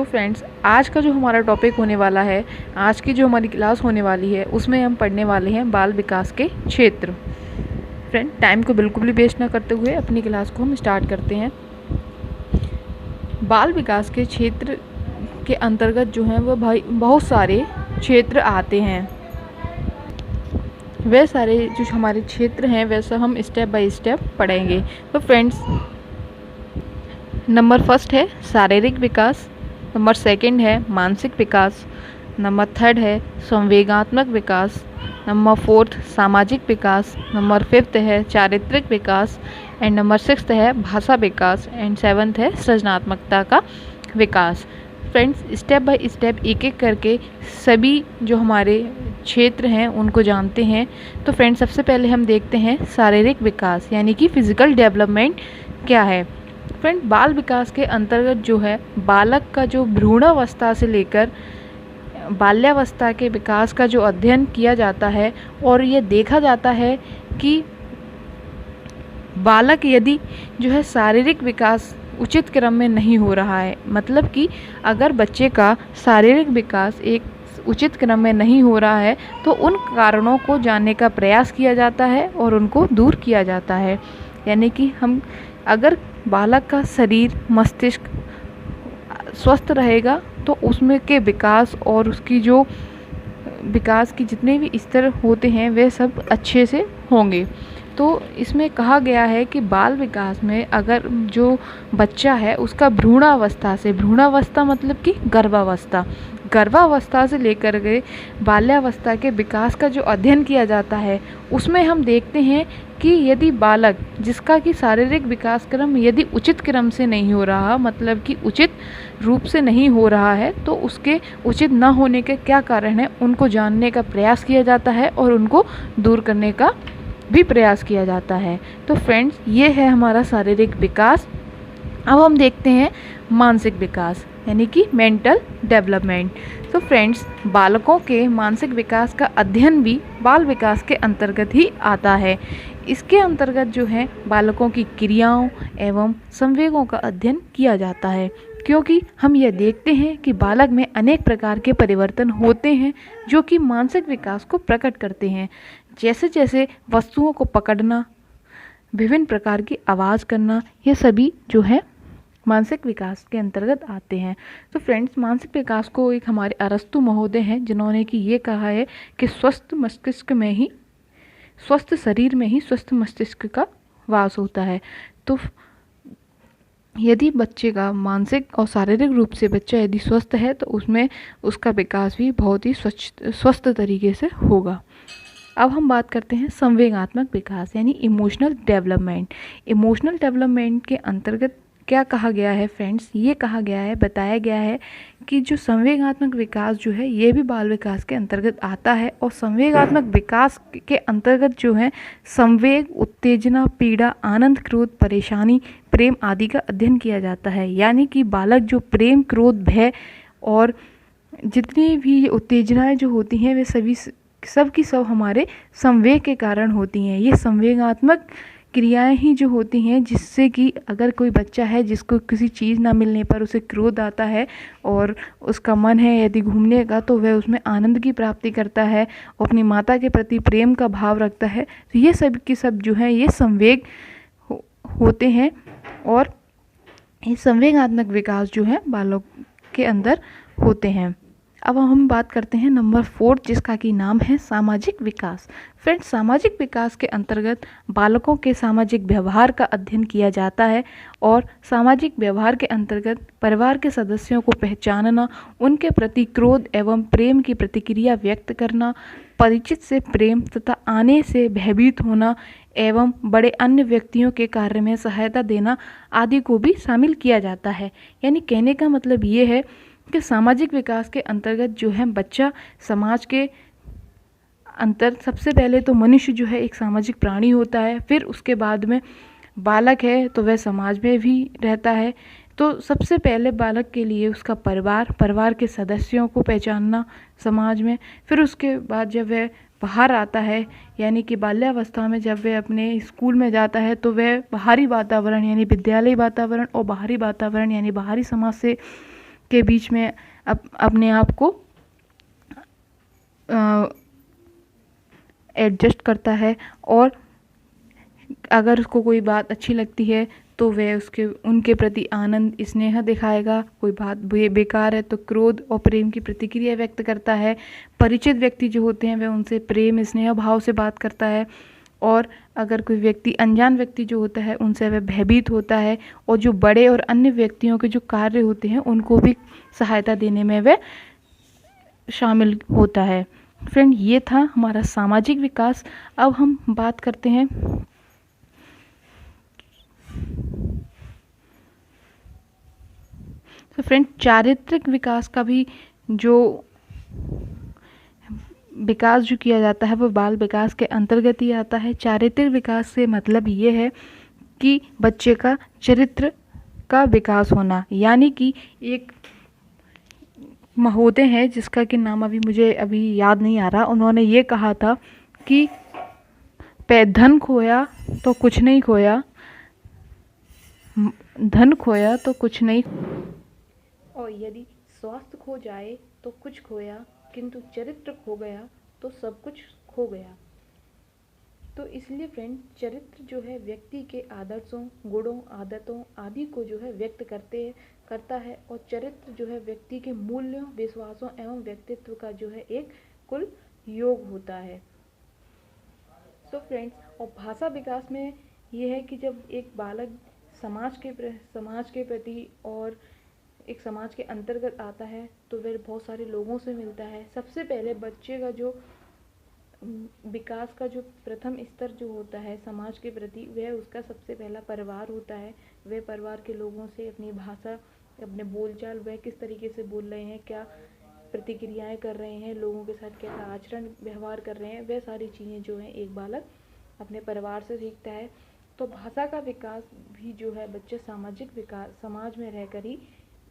तो फ्रेंड्स, आज का जो हमारा टॉपिक होने वाला है, आज की जो हमारी क्लास होने वाली है, उसमें हम पढ़ने वाले हैं बाल विकास के क्षेत्र। फ्रेंड, टाइम को बिल्कुल भी वेस्ट ना करते हुए अपनी क्लास को हम स्टार्ट करते हैं। बाल विकास के क्षेत्र के अंतर्गत जो हैं वो भाई बहुत सारे क्षेत्र आते हैं। वे सारे जो हमारे क्षेत्र हैं वैसा हम स्टेप बाय स्टेप पढ़ेंगे। तो फ्रेंड्स, नंबर फर्स्ट है शारीरिक विकास, नंबर सेकंड है मानसिक विकास, नंबर थर्ड है संवेगात्मक विकास, नंबर फोर्थ सामाजिक विकास, नंबर फिफ्थ है चारित्रिक विकास एंड नंबर सिक्स्थ है भाषा विकास एंड सेवन्थ है सृजनात्मकता का विकास। फ्रेंड्स, स्टेप बाय स्टेप एक एक करके सभी जो हमारे क्षेत्र हैं उनको जानते हैं। तो फ्रेंड्स, सबसे पहले हम देखते हैं शारीरिक विकास यानी कि फिजिकल डेवलपमेंट क्या है। फ्रेंड, बाल विकास के अंतर्गत जो है बालक का जो भ्रूणावस्था से लेकर बाल्यावस्था के विकास का जो अध्ययन किया जाता है और ये देखा जाता है कि बालक यदि जो है शारीरिक विकास उचित क्रम में नहीं हो रहा है, मतलब कि अगर बच्चे का शारीरिक विकास एक उचित क्रम में नहीं हो रहा है तो उन कारणों को जानने का प्रयास किया जाता है और उनको दूर किया जाता है। यानी कि हम अगर बालक का शरीर मस्तिष्क स्वस्थ रहेगा तो उसमें के विकास और उसकी जो विकास की जितने भी स्तर होते हैं वे सब अच्छे से होंगे। तो इसमें कहा गया है कि बाल विकास में अगर जो बच्चा है उसका भ्रूणावस्था से, भ्रूणावस्था मतलब कि गर्भावस्था से लेकर के बाल्यावस्था के विकास का जो अध्ययन किया जाता है उसमें हम देखते हैं कि यदि बालक जिसका कि शारीरिक विकास क्रम यदि उचित क्रम से नहीं हो रहा, मतलब कि उचित रूप से नहीं हो रहा है, तो उसके उचित न होने के क्या कारण हैं उनको जानने का प्रयास किया जाता है और उनको दूर करने का भी प्रयास किया जाता है। तो फ्रेंड्स, ये है हमारा शारीरिक विकास। अब हम देखते हैं मानसिक विकास यानी कि मेंटल डेवलपमेंट। तो फ्रेंड्स, बालकों के मानसिक विकास का अध्ययन भी बाल विकास के अंतर्गत ही आता है। इसके अंतर्गत जो है बालकों की क्रियाओं एवं संवेगों का अध्ययन किया जाता है, क्योंकि हम यह देखते हैं कि बालक में अनेक प्रकार के परिवर्तन होते हैं जो कि मानसिक विकास को प्रकट करते हैं। जैसे जैसे वस्तुओं को पकड़ना, विभिन्न प्रकार की आवाज़ करना, ये सभी जो है मानसिक विकास के अंतर्गत आते हैं। तो फ्रेंड्स, मानसिक विकास को एक हमारे अरस्तु महोदय हैं जिन्होंने कि ये कहा है कि स्वस्थ मस्तिष्क में ही, स्वस्थ शरीर में ही स्वस्थ मस्तिष्क का वास होता है। तो यदि बच्चे का मानसिक और शारीरिक रूप से बच्चा यदि स्वस्थ है तो उसमें उसका विकास भी बहुत ही स्वस्थ तरीके से होगा। अब हम बात करते हैं संवेगात्मक विकास यानी इमोशनल डेवलपमेंट। इमोशनल डेवलपमेंट के अंतर्गत क्या कहा गया है फ्रेंड्स, ये कहा गया है, बताया गया है कि जो संवेगात्मक विकास जो है ये भी बाल विकास के अंतर्गत आता है। और संवेगात्मक विकास के अंतर्गत जो है संवेग, उत्तेजना, पीड़ा, आनंद, क्रोध, परेशानी, प्रेम आदि का अध्ययन किया जाता है। यानी कि बालक जो प्रेम, क्रोध, भय और जितनी भी उत्तेजनाएं जो होती हैं वे सभी सब की सब हमारे संवेग के कारण होती हैं। ये संवेगात्मक क्रियाएं ही जो होती हैं जिससे कि अगर कोई बच्चा है जिसको किसी चीज़ ना मिलने पर उसे क्रोध आता है और उसका मन है यदि घूमने का तो वह उसमें आनंद की प्राप्ति करता है और अपनी माता के प्रति प्रेम का भाव रखता है। तो ये सब की सब जो है ये संवेग होते हैं और ये संवेगात्मक विकास जो है बालों के अंदर होते हैं। अब हम बात करते हैं नंबर 4 जिसका कि नाम है सामाजिक विकास। फ्रेंड्स, सामाजिक विकास के अंतर्गत बालकों के सामाजिक व्यवहार का अध्ययन किया जाता है और सामाजिक व्यवहार के अंतर्गत परिवार के सदस्यों को पहचानना, उनके प्रति क्रोध एवं प्रेम की प्रतिक्रिया व्यक्त करना, परिचित से प्रेम तथा आने से भयभीत होना एवं बड़े अन्य व्यक्तियों के कार्य में सहायता देना आदि को भी शामिल किया जाता है। यानी कहने का मतलब ये है कि सामाजिक विकास के अंतर्गत जो है बच्चा समाज के सबसे पहले तो मनुष्य जो है एक सामाजिक प्राणी होता है, फिर उसके बाद में बालक है तो वह समाज में भी रहता है। तो सबसे पहले बालक के लिए उसका परिवार के सदस्यों को पहचानना समाज में, फिर उसके बाद जब वह बाहर आता है यानी कि बाल्यावस्था में जब वह अपने स्कूल में जाता है तो वह बाहरी वातावरण यानी विद्यालय वातावरण और बाहरी वातावरण यानी बाहरी समाज से के बीच में अपने आप को एडजस्ट करता है, और अगर उसको कोई बात अच्छी लगती है तो वह उनके प्रति आनंद स्नेह दिखाएगा। कोई बात बेकार है तो क्रोध और प्रेम की प्रतिक्रिया व्यक्त करता है। परिचित व्यक्ति जो होते हैं वह उनसे प्रेम स्नेह भाव से बात करता है, और अगर कोई व्यक्ति अनजान व्यक्ति जो होता है उनसे वह भयभीत होता है, और जो बड़े और अन्य व्यक्तियों के जो कार्य होते हैं उनको भी सहायता देने में वह शामिल होता है। फ्रेंड, ये था हमारा सामाजिक विकास। अब हम बात करते हैं तो फ्रेंड, चारित्रिक विकास का भी जो विकास जो किया जाता है वो बाल विकास के अंतर्गत ही आता है। चारित्रिक विकास से मतलब ये है कि बच्चे का चरित्र का विकास होना, यानी कि एक महोदय है जिसका कि नाम मुझे अभी याद नहीं आ रहा, उन्होंने ये कहा था कि धन खोया तो कुछ नहीं खोया, धन खोया तो कुछ नहीं, और यदि स्वास्थ्य खो जाए तो कुछ खोया, किंतु चरित्र खो गया तो सब कुछ खो गया। तो इसलिए फ्रेंड, चरित्र जो है व्यक्ति के आदर्शों, गुणों, आदतों आदि को जो है व्यक्त करता है, और चरित्र जो है व्यक्ति के मूल्यों, विश्वासों एवं व्यक्तित्व का जो है एक कुल योग होता है। तो फ्रेंड्स, और भाषा विकास में ये है कि जब एक बालक समाज के प्रति और एक समाज के अंतर्गत आता है तो वह बहुत सारे लोगों से मिलता है। सबसे पहले बच्चे का जो विकास का जो प्रथम स्तर जो होता है समाज के प्रति, वह उसका सबसे पहला परिवार होता है। वह परिवार के लोगों से अपनी भाषा, अपने बोलचाल, वह किस तरीके से बोल रहे हैं, क्या प्रतिक्रियाएं कर रहे हैं, लोगों के साथ कैसा आचरण व्यवहार कर रहे हैं, वह सारी चीज़ें जो हैं एक बालक अपने परिवार से सीखता है। तो भाषा का विकास भी जो है बच्चे सामाजिक विकास, समाज में रहकर ही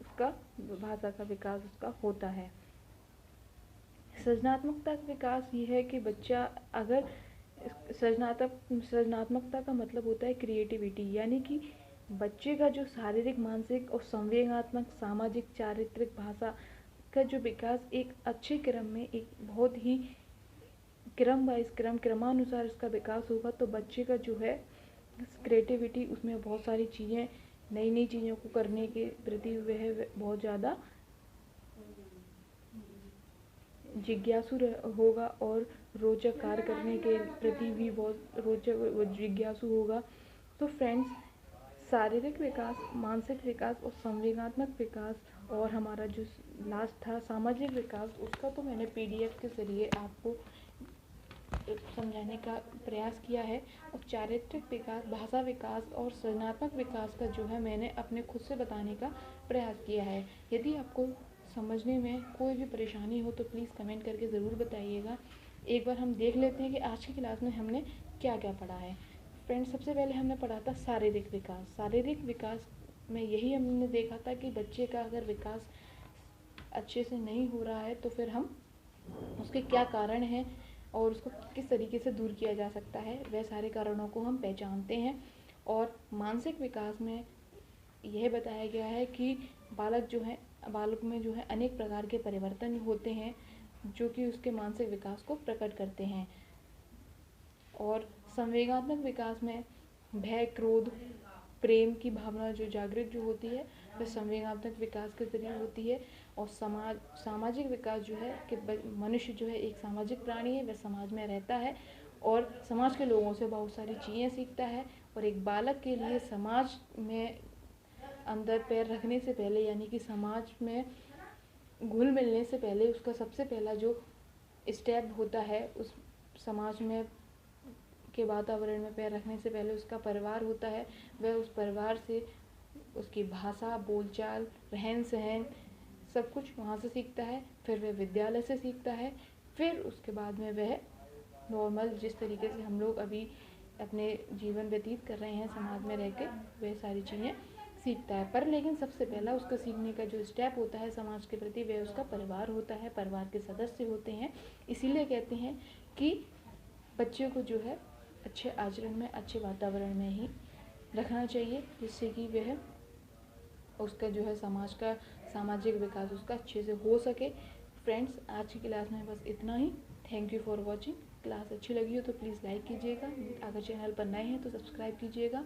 उसका भाषा का विकास उसका होता है। सृजनात्मकता का विकास ये है कि बच्चा अगर सृजनात्मकता का मतलब होता है क्रिएटिविटी, यानी कि बच्चे का जो शारीरिक, मानसिक और संवेदनात्मक, सामाजिक, चारित्रिक, भाषा का जो विकास एक अच्छे क्रम में, एक बहुत ही क्रमानुसार इसका विकास होगा, तो बच्चे का जो है क्रिएटिविटी, उसमें बहुत सारी चीज़ें, नई नई चीज़ों को करने के प्रति वह बहुत ज़्यादा जिज्ञासु होगा, और रोचक कार्य करने के प्रति भी बहुत रोचक जिज्ञासु होगा। तो फ्रेंड्स, शारीरिक विकास, मानसिक विकास और संवेदनात्मक विकास, और हमारा जो लास्ट था सामाजिक विकास, उसका तो मैंने PDF के ज़रिए आपको समझाने का प्रयास किया है। और चारित्रिक विकास, भाषा विकास और सृजनात्मक विकास का जो है मैंने अपने खुद से बताने का प्रयास किया है। यदि आपको समझने में कोई भी परेशानी हो तो प्लीज़ कमेंट करके ज़रूर बताइएगा। एक बार हम देख लेते हैं कि आज की क्लास में हमने क्या क्या पढ़ा है। फ्रेंड्स, सबसे पहले हमने पढ़ा था शारीरिक विकास। शारीरिक विकास में यही हमने देखा था कि बच्चे का अगर विकास अच्छे से नहीं हो रहा है तो फिर हम उसके क्या कारण हैं और उसको किस तरीके से दूर किया जा सकता है, वह सारे कारणों को हम पहचानते हैं। और मानसिक विकास में यह बताया गया है कि बालक में जो है अनेक प्रकार के परिवर्तन होते हैं जो कि उसके मानसिक विकास को प्रकट करते हैं। और संवेगात्मक विकास में भय, क्रोध, प्रेम की भावना जो जागृत जो होती है वह संवेगात्मक विकास के जरिए होती है। और सामाजिक विकास जो है कि मनुष्य जो है एक सामाजिक प्राणी है, वह समाज में रहता है और समाज के लोगों से बहुत सारी चीज़ें सीखता है। और एक बालक के लिए समाज में अंदर पैर रखने से पहले, यानी कि समाज में घुल मिलने से पहले, उसका सबसे पहला जो स्टेप होता है उस समाज में के वातावरण में पैर रखने से पहले उसका परिवार होता है। वह उस परिवार से उसकी भाषा, बोलचाल, रहन सहन सब कुछ वहाँ से सीखता है। फिर वह विद्यालय से सीखता है। फिर उसके बाद में वह नॉर्मल जिस तरीके से हम लोग अभी अपने जीवन व्यतीत कर रहे हैं समाज में रह के, वह सारी चीज़ें सीखता है। पर लेकिन सबसे पहला उसका सीखने का जो स्टेप होता है समाज के प्रति, वह उसका परिवार होता है, परिवार के सदस्य होते हैं। इसीलिए कहते हैं कि बच्चे को जो है अच्छे आचरण में, अच्छे वातावरण में ही रखना चाहिए, जिससे कि वह उसका जो है समाज का सामाजिक विकास उसका अच्छे से हो सके। फ्रेंड्स, आज की क्लास में बस इतना ही। Thank you for watching. Class अच्छी लगी हो तो प्लीज़ लाइक कीजिएगा, अगर चैनल पर नए हैं तो सब्सक्राइब कीजिएगा।